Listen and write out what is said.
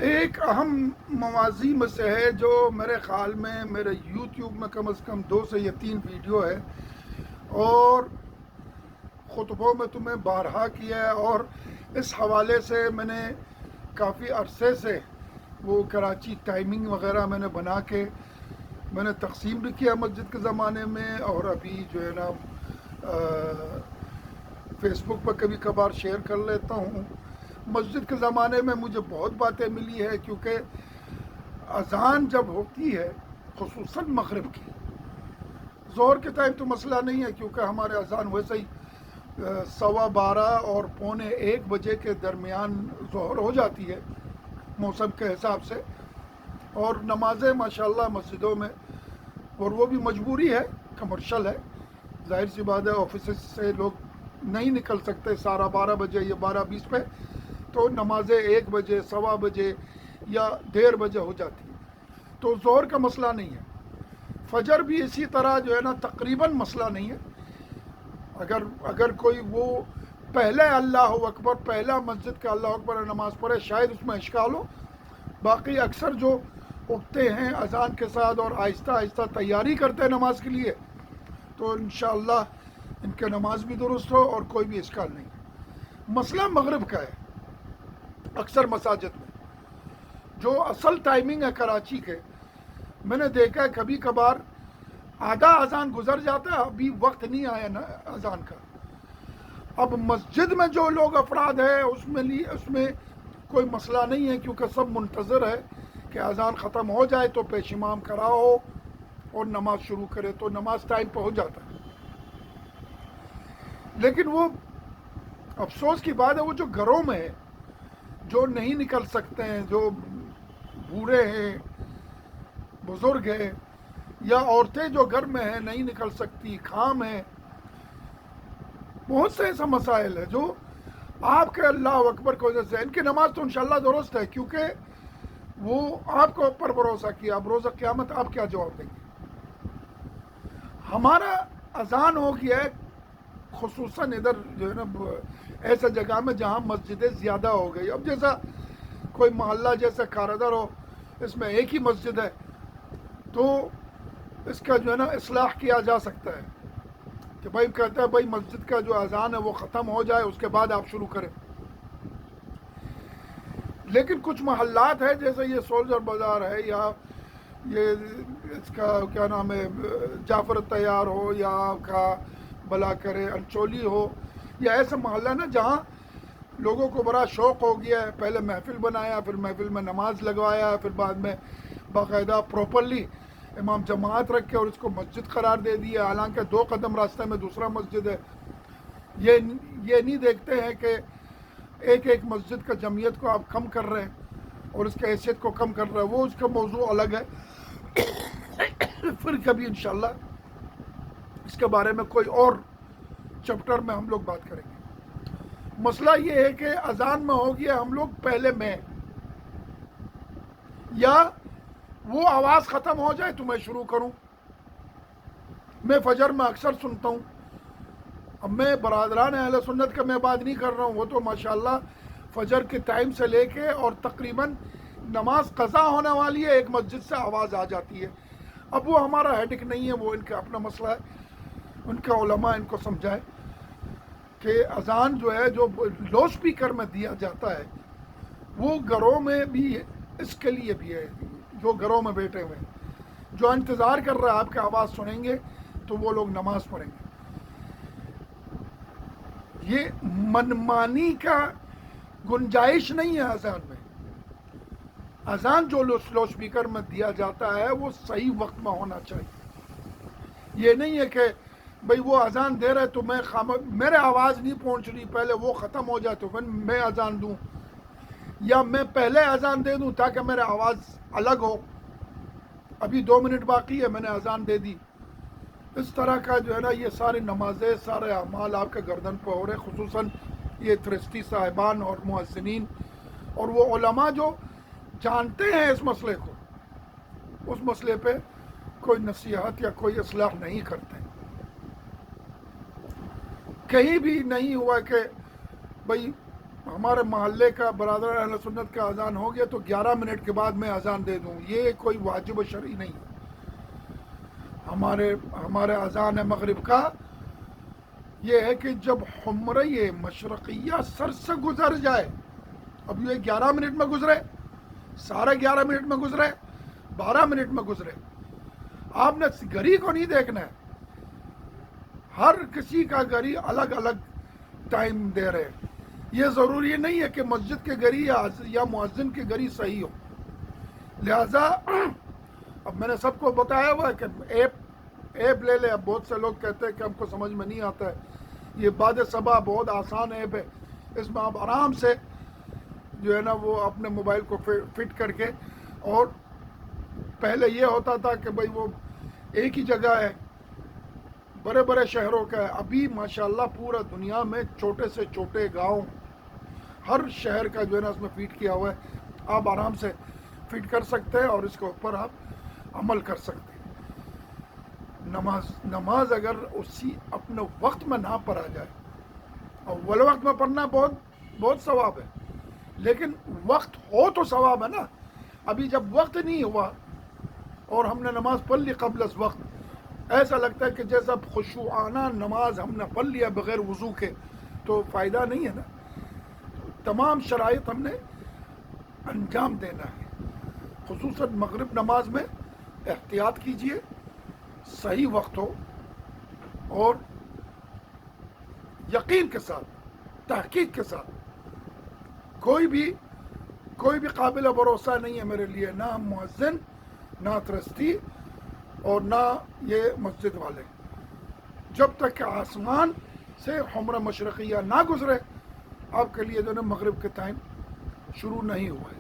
ایک اہم موازی میں سے ہے جو میرے خیال میں میرے یوٹیوب میں کم از کم 2 سے یا 3 ویڈیو ہے، اور خطبوں میں تمہیں بارہا کیا ہے، اور اس حوالے سے میں نے کافی عرصے سے وہ کراچی ٹائمنگ وغیرہ میں نے بنا کے میں نے تقسیم بھی کیا مسجد کے زمانے میں، اور ابھی جو ہے نا فیس بک پر کبھی کبھار شیئر کر لیتا ہوں۔ مسجد کے زمانے میں مجھے بہت باتیں ملی ہے، کیونکہ اذان جب ہوتی ہے خصوصاً مغرب کی، ظہر کے ٹائم تو مسئلہ نہیں ہے کیونکہ ہمارے اذان ویسے ہی 12:15 اور 1:45 کے درمیان ظہر ہو جاتی ہے موسم کے حساب سے، اور نمازیں ماشاءاللہ مسجدوں میں، اور وہ بھی مجبوری ہے، کمرشل ہے، ظاہر سی بات ہے، آفیسز سے لوگ نہیں نکل سکتے 12:30 یا 12:20 پہ، تو نمازیں 1 بجے 1:15 یا 1:30 ہو جاتی ہے، تو ظہر کا مسئلہ نہیں ہے۔ فجر بھی اسی طرح جو ہے نا تقریباً مسئلہ نہیں ہے، اگر کوئی وہ پہلے اللہ اکبر، پہلا مسجد کا اللہ اکبر نماز پڑھے شاید اس میں اشکال ہو، باقی اکثر جو اٹھتے ہیں اذان کے ساتھ اور آہستہ آہستہ تیاری کرتے ہیں نماز کے لیے، تو انشاءاللہ ان کے نماز بھی درست ہو اور کوئی بھی اشکال نہیں ہے۔ مسئلہ مغرب کا ہے اکثر مساجد میں، جو اصل ٹائمنگ ہے کراچی کے، میں نے دیکھا ہے کبھی کبھار آدھا اذان گزر جاتا ہے، ابھی وقت نہیں آیا نا اذان کا۔ اب مسجد میں جو لوگ افراد ہیں اس میں کوئی مسئلہ نہیں ہے، کیونکہ سب منتظر ہے کہ اذان ختم ہو جائے تو پیش امام کھڑا ہو اور نماز شروع کرے، تو نماز ٹائم پہ ہو جاتا ہے۔ لیکن وہ افسوس کی بات ہے، وہ جو گھروں میں ہے، جو نہیں نکل سکتے ہیں، جو بوڑھے ہیں، بزرگ ہیں، یا عورتیں جو گھر میں ہیں نہیں نکل سکتی، کام ہے، بہت سے ایسا مسائل ہے جو آپ کے اللہ اکبر کی وجہ سے، ان کی نماز تو انشاءاللہ درست ہے، کیونکہ وہ آپ کے اوپر بھروسہ کیا، اب روزہ قیامت آپ کیا جواب دیں گے؟ ہمارا اذان ہو گیا ہے خصوصاً ادھر جو ہے نا ایسے جگہ میں جہاں مسجدیں زیادہ ہو گئی، اب جیسا کوئی محلہ جیسا کاردر ہو، اس میں ایک ہی مسجد ہے، تو اس کا جو ہے نا اصلاح کیا جا سکتا ہے کہ بھائی کہتا ہے بھائی مسجد کا جو اذان ہے وہ ختم ہو جائے، اس کے بعد آپ شروع کریں۔ لیکن کچھ محلات ہے جیسے یہ سولجر بازار ہے، یا یہ اس کا کیا نام ہے جعفر تیار ہو، یا آپ کا بلا کرے انچولی ہو، یا ایسا محلہ نا جہاں لوگوں کو بڑا شوق ہو گیا ہے، پہلے محفل بنایا، پھر محفل میں نماز لگوایا، پھر بعد میں باقاعدہ پراپرلی امام جماعت رکھ کے اور اس کو مسجد قرار دے دیا، حالانکہ 2 قدم راستے میں دوسرا مسجد ہے۔ یہ نہیں دیکھتے ہیں کہ ایک ایک مسجد کا جمعیت کو آپ کم کر رہے ہیں اور اس کی حیثیت کو کم کر رہے ہیں، وہ اس کا موضوع الگ ہے، پھر کبھی انشاءاللہ اس کے بارے میں کوئی اور چپٹر میں ہم لوگ بات کریں گے۔ مسئلہ یہ ہے کہ اذان میں ہو گیا ہم لوگ پہلے میں، یا وہ آواز ختم ہو جائے تو میں شروع کروں۔ میں فجر میں اکثر سنتا ہوں، اب میں برادران اہل سنت کا میں بات نہیں کر رہا ہوں، وہ تو ماشاءاللہ فجر کے ٹائم سے لے کے اور تقریباً نماز قضا ہونے والی ہے ایک مسجد سے آواز آ جاتی ہے۔ اب وہ ہمارا ہیڈک نہیں ہے، وہ ان کا اپنا مسئلہ ہے، ان کا علماء ان کو سمجھائے کہ اذان جو ہے جو لاؤڈ اسپیکر میں دیا جاتا ہے وہ گھروں میں بھی اس کے لیے بھی ہے، جو گھروں میں بیٹھے ہوئے ہیں، جو انتظار کر رہا ہے آپ کی آواز سنیں گے تو وہ لوگ نماز پڑھیں گے۔ یہ منمانی کا گنجائش نہیں ہے اذان میں۔ اذان جو لاؤڈ اسپیکر میں دیا جاتا ہے وہ صحیح وقت میں ہونا چاہیے۔ یہ نہیں ہے کہ بھئی وہ اذان دے رہے تو میرے آواز نہیں پہنچ رہی، پہلے وہ ختم ہو جائے تو پھر میں اذان دوں، یا میں پہلے اذان دے دوں تاکہ میرے آواز الگ ہو، ابھی 2 منٹ باقی ہے میں نے اذان دے دی۔ اس طرح کا جو ہے نا یہ ساری نمازیں، سارے اعمال آپ کے گردن پہ ہو رہے، خصوصاً یہ ترستی صاحبان اور مؤذنین اور وہ علماء جو جانتے ہیں اس مسئلے کو، اس مسئلے پہ کوئی نصیحت یا کوئی اصلاح نہیں کرتے۔ کہیں بھی نہیں ہوا کہ بھئی ہمارے محلے کا برادر اہل سنت کا اذان ہو گیا تو 11 منٹ کے بعد میں اذان دے دوں، یہ کوئی واجب شرعی نہیں ہے۔ ہمارے اذان مغرب کا یہ ہے کہ جب حمرہ مشرقیہ سر سے گزر جائے، اب یہ 11 منٹ میں گزرے، سارے 11 منٹ میں گزرے، 12 منٹ میں گزرے، آپ نے گھڑی کو نہیں دیکھنا ہے، ہر کسی کا گھڑی الگ الگ ٹائم دے رہے ہیں۔ یہ ضروری نہیں ہے کہ مسجد کے گھڑی یا مؤذن کے گھڑی صحیح ہو، لہذا اب میں نے سب کو بتایا ہوا ہے کہ ایپ لے لے۔ اب بہت سے لوگ کہتے ہیں کہ ہم کو سمجھ میں نہیں آتا ہے، یہ باد صبا بہت آسان ایپ ہے، اس میں آپ آرام سے جو ہے نا وہ اپنے موبائل کو فٹ کر کے، اور پہلے یہ ہوتا تھا کہ بھئی وہ ایک ہی جگہ ہے، بڑے بڑے شہروں کا ہے، ابھی ماشاءاللہ پورا دنیا میں چھوٹے سے چھوٹے گاؤں ہر شہر کا جو ہے نا اس میں فٹ کیا ہوا ہے، آپ آرام سے فٹ کر سکتے ہیں اور اس کے اوپر آپ عمل کر سکتے ہیں۔ نماز اگر اسی اپنے وقت میں نہ پڑھا جائے، اول وقت میں پڑھنا بہت ثواب ہے، لیکن وقت ہو تو ثواب ہے نا۔ ابھی جب وقت نہیں ہوا اور ہم نے نماز پڑھ لی قبل از وقت، ایسا لگتا ہے کہ جیسا خشوعانہ نماز ہم نے پڑھ لیا بغیر وضو کے، تو فائدہ نہیں ہے نا۔ تمام شرائط ہم نے انجام دینا ہے، خصوصاً مغرب نماز میں احتیاط کیجئے، صحیح وقت ہو اور یقین کے ساتھ، تحقیق کے ساتھ۔ کوئی بھی قابل بھروسہ نہیں ہے میرے لیے، نہ مؤذن، نہ ٹرسٹی، اور نہ یہ مسجد والے، جب تک کہ آسمان سے حمرہ مشرقیہ نہ گزرے آپ کے لیے جو ہے مغرب کے ٹائم شروع نہیں ہوا ہے۔